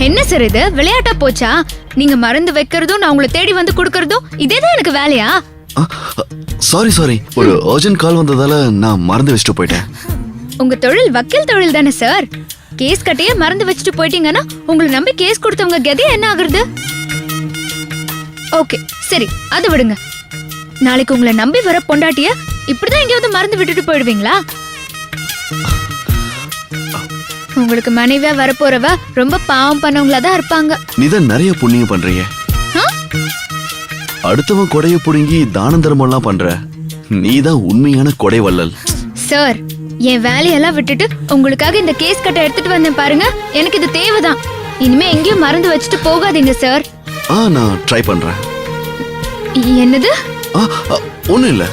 என்ன சார் இது விளையாட்டா போச்சா? நீங்க மருந்து வைக்கிறதும் நான் உங்களை தேடி வந்து கொடுக்கறதும் இதேதான் எனக்கு வேலையா? சாரி ஒரு அர்ஜென்ட் கால் வந்ததால நான் மறந்து வச்சுட்டு போயிட்டேன். உங்க தொழில் வக்கீல் தொழில் தானே சார்? கேஸ் கட்டையே மறந்து வச்சுட்டு போயிட்டீங்கன்னா உங்களை நம்பி கேஸ் கொடுத்தவங்க கதி என்ன ஆகுறது? ஓகே சரி அது விடுங்க. நாளைக்கு உங்களை நம்பி வர பொண்டாட்டிய இப்படிதான் எங்கேயாவது மறந்து விட்டுட்டு போயிடுவீங்களா? உங்களுக்கு மனைவியா வரப்போறவ ரொம்ப பாவம் பண்ணவங்களா தான் இருப்பாங்க. நீதான் நிறைய புண்ணியம் பண்றீங்க. அடுத்தவன் கொடைய புடுங்கி தானம் தர்மம் எல்லாம் பண்ற. நீதான் உண்மையான கொடை வள்ளல். சார் என் வேலையெல்லாம் விட்டுட்டு உங்களுக்காக இந்த கேஸ் கட்டை எடுத்துட்டு வந்தேன் பாருங்க. எனக்கு இது தேவைதான். இனிமே எங்கேயும் மறந்து வச்சுட்டு போகாதீங்க சார். நான் ட்ரை பண்றேன். என்னது? ஒண்ணும் இல்ல.